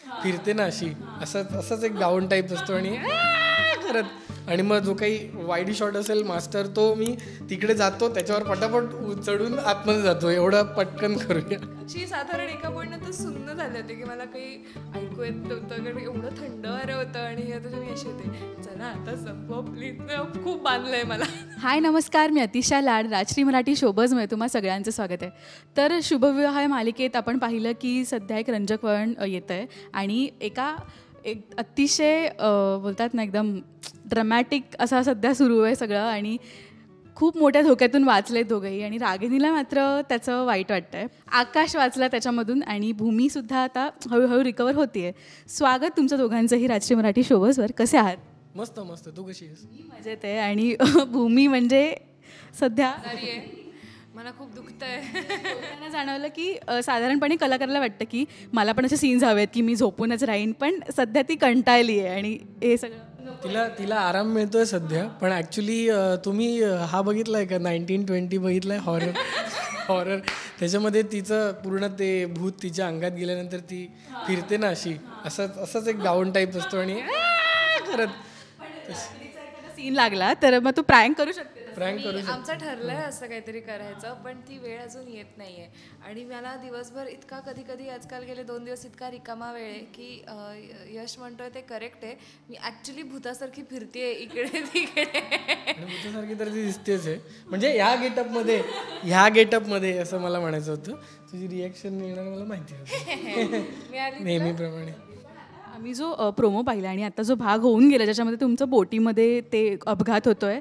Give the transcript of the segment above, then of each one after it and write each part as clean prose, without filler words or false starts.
फिरते ना अशी, असंच एक गाऊन टाईप असतो आणि करत, आणि मग जो काही वाईडी शॉट असेल मास्टर तो मी तिकडे जातो, त्याच्यावर पटापट चढून आतमध्ये जातो, एवढं पटकन करूया. अशी साधारण एका पॉईंट तर सुन्न झाले होते की मला काही ऐकू येत नव्हतं, कारण एवढं थंड वारं होतं आणि हे आता मी अशी होते, चला आता संपव प्लीज, खूप बांधलंय मला. हाय नमस्कार, मी अतिशा लाड, राजश्री मराठी शोबजमध्ये तुम्हा सगळ्यांचं स्वागत आहे. तर शुभविवाह या मालिकेत आपण पाहिलं की सध्या एक रंजक वळण येतं आहे आणि एक अतिशय बोलतात ना एकदम ड्रमॅटिक असा सध्या सुरू आहे सगळं, आणि खूप मोठ्या धोक्यातून वाचले दोघंही, आणि रागिणीला मात्र त्याचं वाईट वाटतं आहे. आकाश वाचला त्याच्यामधून आणि भूमीसुद्धा आता हळूहळू रिकवर होती आहे. स्वागत तुमचं दोघांचंही राजश्री मराठी शोबजवर. कसे आहात? मस्त मस्त, तू कशी आहेस? मी मजेत आहे. आणि भूमी म्हणजे सध्या मला खूप दुखतंय. लोकांना जाणवलं की साधारणपणे कलाकाराला वाटतं की मला पण असे सीन्स हवेत की मी झोपूनच राहीन, पण सध्या ती कंटाळली आहे आणि हे सगळं तिला आराम मिळतोय सध्या. पण ॲक्च्युली तुम्ही हा बघितला आहे का 1920 बघितला आहे हॉरर? त्याच्यामध्ये तिचं पूर्ण ते भूत तिच्या अंगात गेल्यानंतर ती फिरते ना अशी, असंच एक गाऊन टाईप असतो आणि करत सीन लागला तर मग तू प्रँक करू शकते. आमचं ठरलंय असं काहीतरी करायचं, पण ती वेळ अजून येत नाहीये. आणि मला दिवसभर इतका कधी आजकाल गेले 2 दिवस इतका रिकामा वेळ आहे की यश म्हणतोय ते करेक्ट आहे, मी ऍक्च्युली भूतासारखी फिरतेय इकडे तिकडे. भूतासारखी तर ती दिसतेच आहे, म्हणजे ह्या गेटअपमध्ये असं मला म्हणायचं होतं. तुझी रिॲक्शन येणार मला माहिती होतं नेहमीप्रमाणे. आम्ही जो प्रोमो पाहिला आणि आता जो भाग होऊन गेला ज्याच्यामध्ये तुमचं बोटीमध्ये ते अपघात होतोय,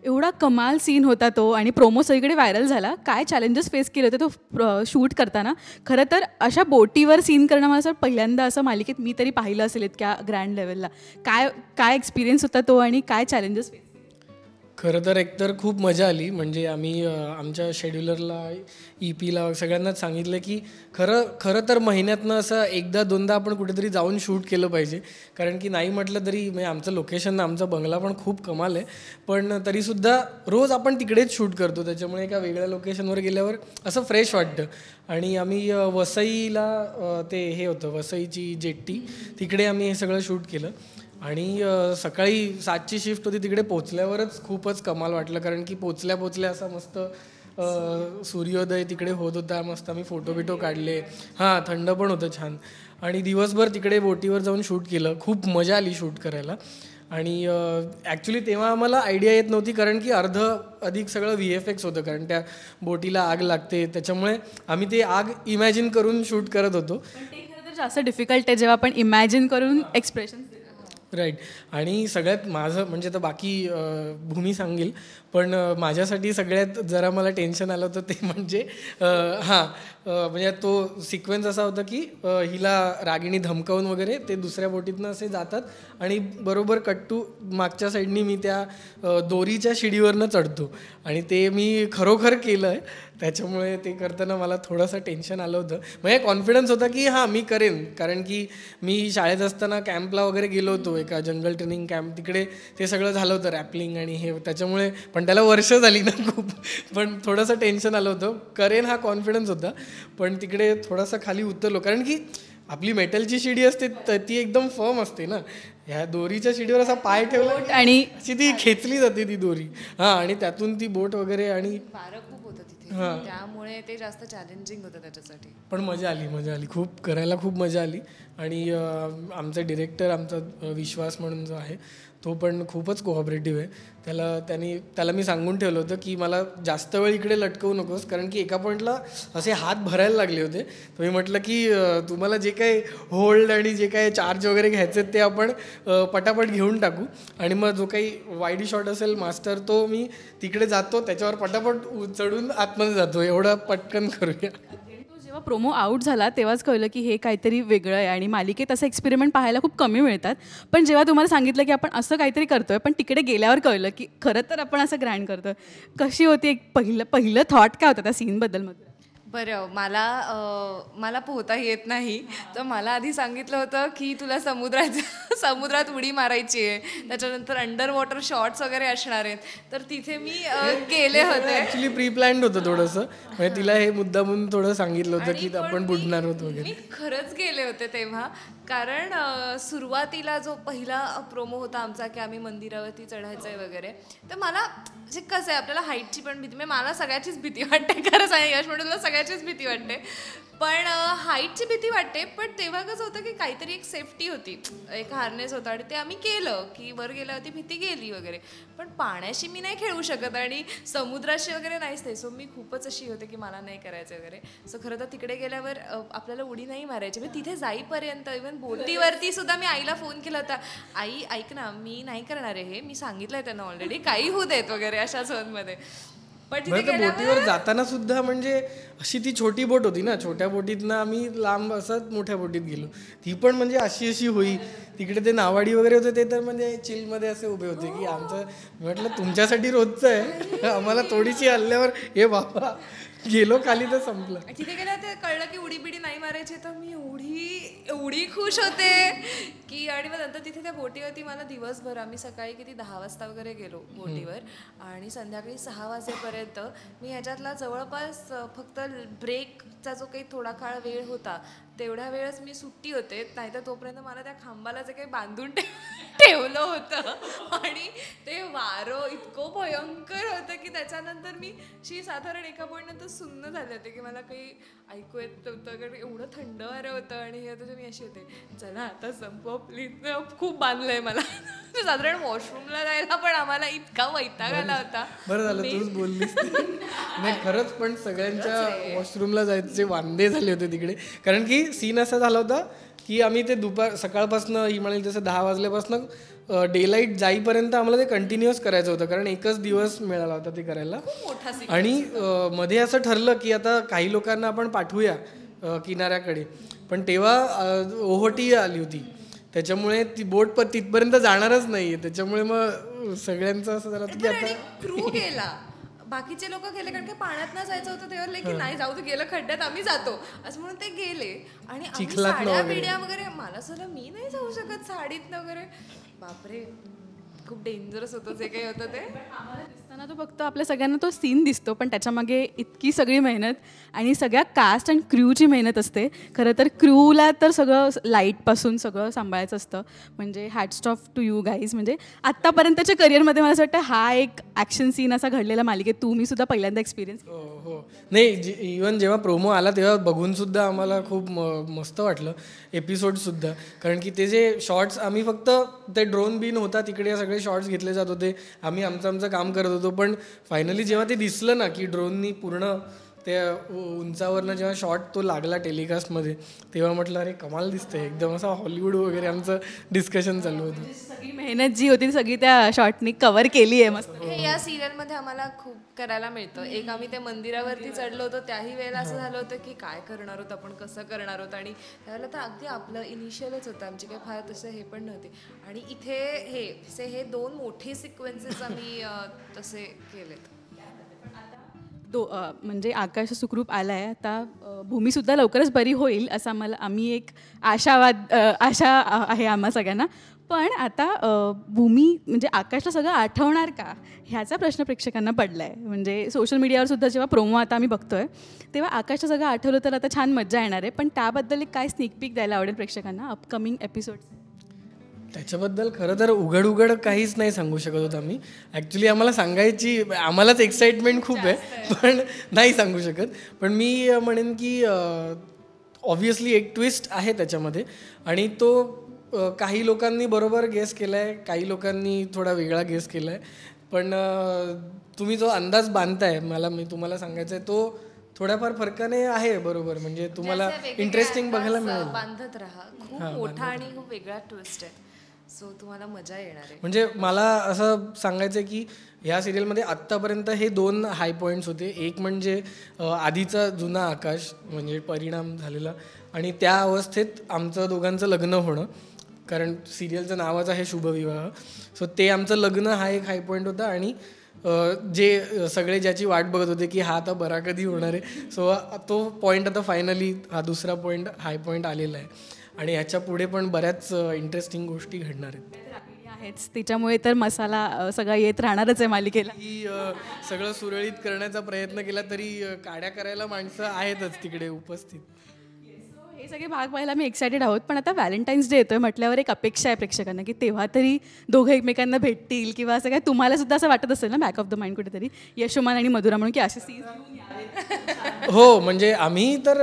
एवढा कमाल सीन होता तो आणि प्रोमो सगळीकडे व्हायरल झाला. काय चॅलेंजेस फेस केले होते तो शूट करताना? खरं तर अशा बोटीवर सीन करणं मला असं पहिल्यांदा असं मालिकेत मी तरी पाहिलं असेल इतक्या ग्रँड लेवलला. काय एक्सपिरियन्स होता तो आणि काय चॅलेंजेस फेस? खरं तर एकतर खूप मजा आली. म्हणजे आम्ही आमच्या शेड्युलरला, EPला सगळ्यांनाच सांगितलं की खरं तर महिन्यातनं असं 1-2दा आपण कुठेतरी जाऊन शूट केलं पाहिजे. कारण की नाही म्हटलं तरी म्हणजे आमचं लोकेशन, आमचा बंगला पण खूप कमाल आहे, पण तरीसुद्धा रोज आपण तिकडेच शूट करतो. त्याच्यामुळे एका वेगळ्या लोकेशनवर गेल्यावर असं फ्रेश वाटतं. आणि आम्ही वसईला ते हे होतं, वसईची जेट्टी, तिकडे आम्ही हे सगळं शूट केलं. आणि सकाळी 7ची शिफ्ट होती. तिकडे पोचल्यावरच खूपच कमाल वाटलं, कारण की पोचल्या असा मस्त सूर्योदय तिकडे होत होता. मस्त आम्ही फोटो काढले. थंड पण होतं छान. आणि दिवसभर तिकडे बोटीवर जाऊन शूट केलं. खूप मजा आली शूट करायला. आणि ॲक्च्युली तेव्हा आम्हाला आयडिया येत नव्हती, कारण की अधिक सगळं VFX होतं, कारण त्या बोटीला आग लागते, त्याच्यामुळे आम्ही ते आग इमॅजिन करून शूट करत होतो. ते खरं तर जास्त डिफिकल्ट आहे जेव्हा आपण इमॅजिन करून एक्सप्रेशन. राईट. आणि सगळ्यात माझं म्हणजे तर बाकी भूमी सांगेल, पण माझ्यासाठी सगळ्यात जरा मला टेन्शन आलं होतं ते म्हणजे म्हणजे तो सिक्वेन्स असा होता की हिला रागिणी धमकावून वगैरे ते दुसऱ्या बोटीतनं असे जातात आणि बरोबर कट्टू मागच्या साईडनी मी त्या दोरीच्या शिडीवरनं चढतो, आणि ते मी खरोखर केलं आहे. त्याच्यामुळे ते करताना मला थोडंसं टेन्शन आलं होतं. म्हणजे कॉन्फिडन्स होता की मी करेन, कारण की मी शाळेत असताना कॅम्पला वगैरे गेलो होतो, एका जंगल ट्रेनिंग कॅम्प, तिकडे ते सगळं झालं होतं रॅपलिंग आणि हे. त्याच्यामुळे पण त्याला वर्ष झाली ना खूप, पण थोडंसं टेन्शन आलं होतं. करेन हा कॉन्फिडन्स होता, पण तिकडे थोडासा खाली उतरलो, कारण की आपली मेटलची शिडी असते ती एकदम फर्म असते ना. ह्या दोरीच्या शिडीवर असा पाय ठेवला आणि अशी ती खेचली जाते ती दोरी. आणि त्यातून ती बोट वगैरे, आणि त्यामुळे ते जास्त चॅलेंजिंग होतं त्याच्यासाठी. पण मजा आली खूप, करायला खूप मजा आली. आणि आमचा डिरेक्टर, आमचा विश्वास म्हणून जो आहे तो पण खूपच कोऑपरेटिव्ह आहे. त्याला मी सांगून ठेवलं होतं की मला जास्त वेळ इकडे लटकवू नकोस, कारण की एका पॉईंटला असे हात भरायला लागले होते. तर मी म्हटलं की तुम्हाला जे काही होल्ड आणि जे काही चार्ज वगैरे घ्यायचे ते आपण पटापट घेऊन टाकू, आणि मग जो काही वाईडी शॉट असेल मास्टर तो मी तिकडे जातो, त्याच्यावर पटापट चढून आतमध्ये जातो, एवढं पटकन करूया. जेव्हा प्रोमो आउट झाला तेव्हाच कळलं की हे काहीतरी वेगळं आहे, आणि मालिकेत असं एक्सपेरिमेंट पाहायला खूप कमी मिळतात. पण जेव्हा तुम्हाला सांगितलं की आपण असं काहीतरी करतोय, पण तिकडे गेल्यावर कळलं की खरं तर आपण असं ग्रँड करतोय. कशी होती एक पहिलं थॉट काय होतं त्या सीनबद्दल? बरं, मला पोहता येत नाही, तर मला आधी सांगितलं होतं की तुला समुद्रात उडी मारायची आहे, त्याच्यानंतर अंडर वॉटर शॉट्स वगैरे असणार आहेत, तर तिथे मी गेले होते. ऍक्च्युली प्री प्लॅन्ड होतं थोडंसं, म्हणजे तिला हे मुद्दामून थोडं सांगितलं होतं की आणि पण आपण बुडणार होतो वगैरे. मी खरंच गेले होते तेव्हा, कारण सुरुवातीला जो पहिला प्रोमो होता आमचा की आम्ही मंदिरावरती चढायचंय वगैरे, तर मला म्हणजे कसं आहे, आपल्याला हाईटची पण भीती, म्हणजे मला सगळ्याचीच भीती वाटते खरंच आहे यश, म्हणून तुला सगळ्याचीच भीती वाटते, पण हाईटची भीती वाटते. पण तेव्हा कसं होतं की काहीतरी एक सेफ्टी होती, एक हार्नेस होता, आणि ते आम्ही केलं की वर गेल्यावरती भीती गेली वगैरे. पण पाण्याशी मी नाही खेळू शकत आणि समुद्राशी वगैरे नाहीच ते, सो मी खूपच अशी होते की मला नाही करायचं वगैरे. सो खरं तर तिकडे गेल्यावर आपल्याला उडी नाही मारायची, म्हणजे तिथे जाईपर्यंत इव्हन बोटीवरती सुद्धा मी आईला फोन केला होता, आई ऐक ना, मी नाही करणार आहे हे, मी सांगितलंय त्यांना ऑलरेडी, काही होऊ देत वगैरे अशा झोनमध्ये. पण बरं, त्या बोटीवर जाताना सुद्धा म्हणजे अशी ती छोटी बोट होती ना, छोट्या बोटीतनं आम्ही लांब असं मोठ्या बोटीत गेलो, ती पण म्हणजे अशी होई. तिकडे ते नावाडी वगैरे होते, ते तर म्हणजे चिलमध्ये असे उभे होते की आमचं, म्हटलं तुमच्यासाठी रोजचं आहे, आम्हाला थोडीशी हल्ल्यावर हे बाबा गेलो खाली तर संपलं. तिथे गेल्या ते कळलं की उडी बिडी नाही मारायची, तर मी एवढी खुश होते की, आणि मग नंतर तिथे त्या बोटीवरती मला दिवसभर, आम्ही सकाळी किती 10 वाजता वगैरे गेलो बोटीवर, आणि संध्याकाळी 6 वाजेपर्यंत मी ह्याच्यातला जवळपास फक्त ब्रेकचा जो काही थोडा काळ वेळ होता तेवढ्या वेळच मी सुट्टी होते, नाहीतर तोपर्यंत मला त्या खांबाला जे काही बांधून ठेवलं होतं, आणि ते वारं इतकं भयंकर होतं की त्याच्यानंतर मी साधारण एका पॉईंट नंतर सुन्न झाले होते की मला काही ऐकू येत नव्हतं, कारण एवढं थंड वारं होतं. आणि हे होतं, मी अशी होते, चला आता संपव प्लीज, खूप बांधलंय मला. साधारण वॉशरूमला जायला पण आम्हाला इतका वैताग आला होता. बरं झालं तूच बोललीस. नाही खरंच, पण सगळ्यांच्या वॉशरूमला जायचे वांदे झाले होते तिकडे, कारण की सीन असा झाला होता की आम्ही ते सकाळपासून ही म्हणाली तसं 10 वाजल्यापासून डे लाईट जाईपर्यंत आम्हाला ते कंटिन्युअस करायचं होतं, कारण एकच दिवस मिळाला होता ते करायला. आणि मध्ये असं ठरलं की आता काही लोकांना आपण पाठवूया किनाऱ्याकडे, पण तेव्हा ओहोटी आली होती, त्याच्यामुळे ती बोट तिथपर्यंत जाणारच नाहीये, त्याच्यामुळे मग सगळ्यांचं असं झालं की आता क्रू गेला, बाकीचे लोक गेले, कारण की पाण्यात न जायचं होतं, तेव्हा की नाही जाऊ दे, गेलं खड्ड्यात आम्ही जातो असं म्हणून ते गेले. आणि आम्ही साड्या बिड्या वगैरे, मला सुद्धा मी नाही जाऊ शकत साडीतनं वगैरे, बापरे खूप डेंजरस होतं जे काही होतं ते. दिसताना तो फक्त आपल्या सगळ्यांना तो सीन दिसतो, पण त्याच्यामागे इतकी सगळी मेहनत आणि सगळ्या कास्ट अँड क्रूची मेहनत असते. खरं तर क्रूला तर सगळं लाईटपासून सगळं सांभाळायचं असतं, म्हणजे hats off to you guys. म्हणजे आत्तापर्यंतच्या करिअरमध्ये मला असं वाटतं हा एक ॲक्शन सीन असा घडलेला मालिकेत तुम्ही सुद्धा पहिल्यांदा एक्सपिरियन्स. हो नाही, इवन जेव्हा प्रोमो आला तेव्हा बघून सुद्धा आम्हाला खूप मस्त वाटलं एपिसोडसुद्धा, कारण की ते जे शॉर्ट्स आम्ही फक्त ते ड्रोन बिन होता तिकडे सगळे शॉर्ट्स घेतले जात होते, आम्ही आमचं काम करत होतो, पण फायनली जेव्हा ते दिसलं ना की ड्रोननी पूर्ण त्या उंचावरनं जेव्हा शॉट तो लागला टेलिकास्टमध्ये, तेव्हा म्हटलं अरे कमाल दिसतंय, एकदम असं हॉलिवूड वगैरे आमचं डिस्कशन चालू होतं. सगळी मेहनत जी होती सगळी त्या शॉटनी कव्हर केली आहे मस्त. हे या सिरियलमध्ये आम्हाला खूप करायला मिळतं. एक आम्ही ते मंदिरावरती चढलो होतो, त्याही वेळेला असं झालं होतं की काय करणार होतं आपण, कसं करणार होतं, आणि त्यावेळेला तर अगदी आपलं इनिशियलच होतं, आमची काही फार तसं हे पण नव्हते. आणि इथे हे 2 मोठे सिक्वेन्सेस आम्ही तसे केलेत. म्हणजे आकाश सुखरूप आला आहे, आता भूमीसुद्धा लवकरच बरी होईल असं आम्ही एक आशा आहे आम्हा सगळ्यांना. पण आता भूमी म्हणजे आकाशला सगळं आठवणार का ह्याचा प्रश्न प्रेक्षकांना पडला आहे. म्हणजे सोशल मीडियावर सुद्धा जेव्हा प्रोमो आता आम्ही बघतोय तेव्हा आकाशला सगळं आठवलं तर आता छान मजा येणार आहे. पण त्याबद्दल एक काय स्निक पीक द्यायला आवडेल प्रेक्षकांना अपकमिंग एपिसोड्स? त्याच्याबद्दल खरं तर उघड काहीच नाही सांगू शकत होत आम्ही. ॲक्च्युली आम्हालाच एक्साइटमेंट खूप आहे, पण नाही सांगू शकत. पण मी म्हणेन की ऑब्व्हियसली एक ट्विस्ट आहे त्याच्यामध्ये, आणि तो काही लोकांनी बरोबर गेस केला आहे, काही लोकांनी थोडा वेगळा गेस केला आहे. पण तुम्ही जो अंदाज बांधताय, मी तुम्हाला सांगायचं आहे, तो थोड्याफार फरकाने आहे बरोबर. म्हणजे तुम्हाला इंटरेस्टिंग बघायला मिळेल. बांधत राहा, खूप मोठा आणि खूप वेगळा ट्विस्ट आहे, सो तुम्हाला मजा येणार आहे. म्हणजे मला असं सांगायचं आहे की ह्या सिरियलमध्ये आत्तापर्यंत हे 2 हाय पॉईंट्स होते. एक म्हणजे आधीचा जुना आकाश, म्हणजे परिणाम झालेला, आणि त्या अवस्थेत आमचं दोघांचं लग्न होणं, कारण सिरियलचं नावच आहे शुभविवाह. सो ते आमचं लग्न हा एक हाय पॉईंट होता. आणि जे सगळे ज्याची वाट बघत होते की हा आता बरा कधी होणार आहे. सो तो पॉईंट आता फायनली हा दुसरा पॉईंट हाय पॉईंट आलेला आहे आणि ह्याच्या पुढे पण बऱ्याच इंटरेस्टिंग गोष्टी घडणार आहेत. आहेच त्याच्यामुळे तर मसाला सगळा येत राहणारच आहे मालिकेला. की सगळं सुरळीत करण्याचा प्रयत्न केला तरी काड्या करायला माणसं आहेतच तिकडे उपस्थित. हे सगळे भाग पाहायला मी एक्सायटेड आहोत. पण आता व्हॅलेंटाईन्स डे येतोय म्हटल्यावर एक अपेक्षा आहे प्रेक्षकांना की तेव्हा तरी दोघं एकमेकांना भेटतील किंवा असं काय तुम्हाला सुद्धा असं वाटत असेल ना बॅक ऑफ द माइंड कुठेतरी यशोमान आणि मधुरा म्हणून की असे सीन्स. हो म्हणजे आम्ही तर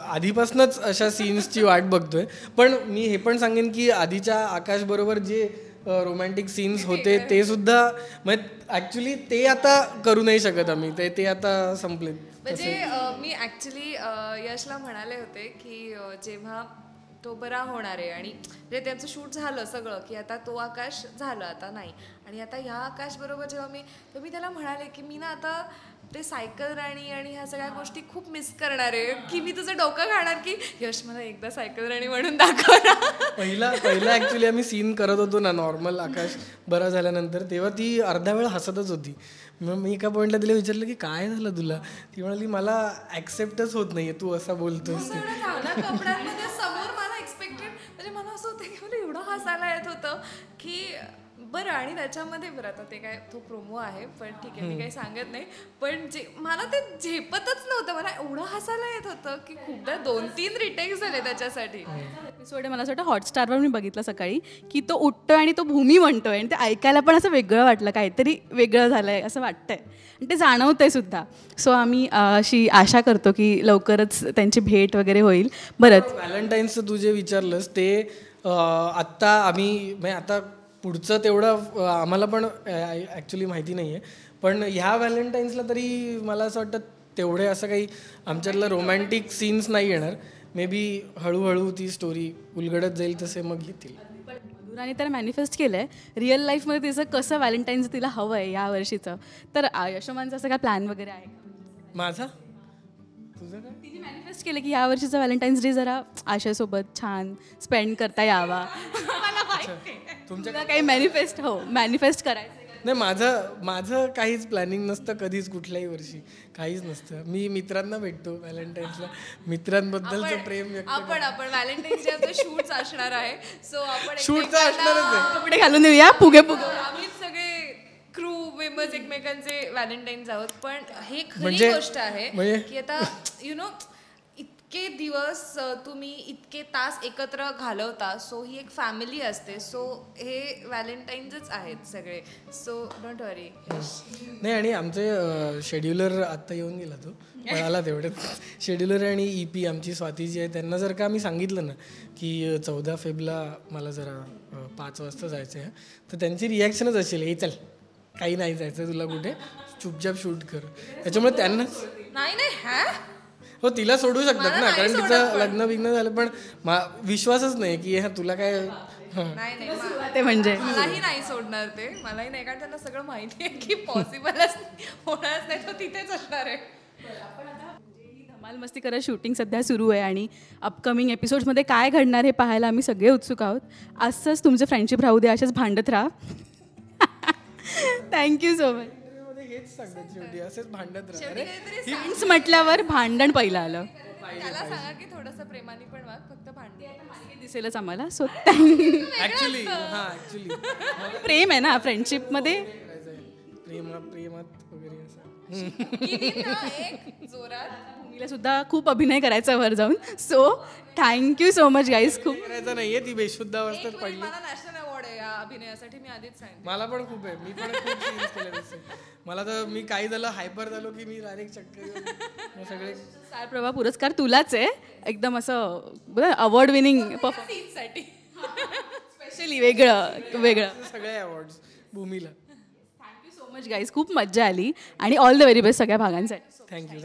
आधीपासूनच अशा सीन्सची वाट बघतोय. पण मी हे पण सांगेन की आधीच्या आकाशबरोबर जे रोमॅन्टिक सीन्स होते ते सुद्धा म्हणजे ॲक्च्युली ते आता करू नाही शकत आम्ही. ते आता संपलेत. म्हणजे मी ॲक्च्युली यशला म्हणाले होते की जेव्हा तो बरा होणार आहे आणि जे त्यांचं शूट झालं सगळं की आता तो आकाश झालं आता नाही आणि आता ह्या आकाश बरोबर जेव्हा मी त्याला म्हणाले की मी ना आता ते सायकल राणी आणि ह्या सगळ्या गोष्टी खूप मिस करणार आहे की मी तुझं डोकं खाणार की यश मला एकदा सायकल राणी म्हणून दाखव ना. पहिला ॲक्च्युली आम्ही सीन करत होतो ना नॉर्मल आकाश बरा झाल्यानंतर तेव्हा ती अर्धा वेळ हसतच होती. मग मी एका पॉईंटला तिला विचारलं की काय झालं तुला. ती म्हणाली मला ॲक्सेप्टच होत नाहीये तू असा बोलतोस. कपड्यांमध्ये समोर मला एक्सपेक्टेड म्हणजे मला असं होतं की मला एवढं हसायला येत होतं की बरं. आणि त्याच्यामध्ये बरं आता ते काय तो प्रोमो आहे पण ठीक आहे मी काही सांगत नाही. पण जे मला ते झेपतच नव्हतं. मला एवढं हसायला येत होतं की खूपदा 2-3 रिटेक्स झाले त्याच्यासाठी. एपिसोड मला असं वाटतं हॉटस्टारवर मी बघितलं सकाळी की तो उठतोय आणि तो भूमी म्हणतोय आणि ते ऐकायला पण असं वेगळं वाटलं काहीतरी वेगळं झालंय असं वाटतंय आणि ते जाणवतंय सुद्धा. सो आम्ही अशी आशा करतो की लवकरच त्यांची भेट वगैरे होईल. बरं व्हॅलेंटाईन्सचं तू जे विचारलंस ते आत्ता आम्ही म्हणजे आता पुढचं तेवढं आम्हाला पण ॲक्च्युली माहिती नाही आहे. पण ह्या व्हॅलेंटाईन्सला तरी मला असं वाटतं तेवढे असं काही आमच्यातलं रोमॅन्टिक सीन्स नाही येणार. मे बी हळूहळू ती स्टोरी उलगडत जाईल तसे मग येतील. मधुराने तर मॅनिफेस्ट केलं आहे रिअल लाईफमध्ये तिचं कसं व्हॅलेंटाईन्स तिला हवं आहे या वर्षीचं. तर यशोमानचा असं काय प्लॅन वगैरे आहे का माझा तुझं काय. तिने मॅनिफेस्ट केलं की या वर्षीचा व्हॅलेंटाईन्स डे जरा आशासोबत छान स्पेंड करता यावा. तुमच्या काही मॅनिफेस्ट करायचं नाही. माझं काहीच प्लॅनिंग नसतं कधीच कुठल्याही वर्षी काहीच नसतं. मी मित्रांना भेटतो व्हॅलेंटाईन्सला. मित्रांबद्दलचं प्रेम व्यक्त आपण व्हॅलेंटाईन्स डे शूट असणार आहे. सो आपण शूट तर असणारच आहे. कपडे घालून येऊया फुगे आम्ही सगळे क्रू मेंबर्स एकमेकांचे व्हॅलेंटाईन्स आहोत. पण हे खरी म्हणजे गोष्ट आहे की आता इतके दिवस तुम्ही इतके तास एकत्र घालवता. सो ही एक फॅमिली असते. सो हे व्हॅलेंटाईन्सच आहेत सगळे. सो डोंट वरी. नाही आणि आमचे शेड्युलर आत्ता येऊन गेला तो आला तेवढ्यात. शेड्युलर आणि EP आमची स्वाती जी आहे त्यांना जर का आम्ही सांगितलं ना की 14 फेब्रुवारीला मला जरा 5 वाजता जायचं आहे तर त्यांची रिॲक्शनच असेल हे चल काही नाही जायचं तुला कुठे चुपचाप शूट कर. त्याच्यामुळे त्यांनाच नाही हो तिला सोडू शकतात ना कारण तिचं लग्न बिग्न झालं. पण विश्वासच नाही की हा तुला काय ते म्हणजे मलाही नाही सोडणार ते. मलाही नाही कारण त्यांना सगळं माहिती आहे की पॉसिबलच होणारच नाही. तो तिथेच असणार आहे. धमाल मस्ती करत शूटिंग सध्या सुरू आहे आणि अपकमिंग एपिसोड्समध्ये काय घडणार हे पाहायला आम्ही सगळे उत्सुक आहोत. असंच तुमचं फ्रेंडशिप राहू दे असेच भांडत राहा. Thank you so much. हेच सांगतात शेवटी असेच भांडत फ्रेंड्स म्हटल्यावर भांडण पहिलं आलं. त्याला सांगा की थोडंसं प्रेमाने पण वाग फक्त भांडण दिसेलच आम्हाला. सो ऍक्च्युली प्रेम आहे ना फ्रेंडशिपमध्ये प्रेमात वगैरे असं. भूमीला सुद्धा खूप अभिनय करायचा वर जाऊन. So thank you so much guys. खूप करायचं नाहीये ती बेशुद्ध अवस्थेत पडली. मला नॅशनल अवॉर्ड आहे या अभिनयासाठी. मी आधीच सांगितलं. मला पण खूप आहे. मी पण खूप सीन्स केले तसे. मला तर मी काही झालं हायपर झालो की मी डायरेक्ट चक्कर सगळे स्टार प्रवाह पुरस्कार तुलाच आहे. एकदम असं अवॉर्ड विनिंग साठी स्पेशली वेगळं सगळे अवॉर्ड्स भूमीला. Thank you so much guys. खूप मज्जा आली आणि ऑल द व्हेरी बेस्ट सगळ्या भागांसाठी. थँक्यू.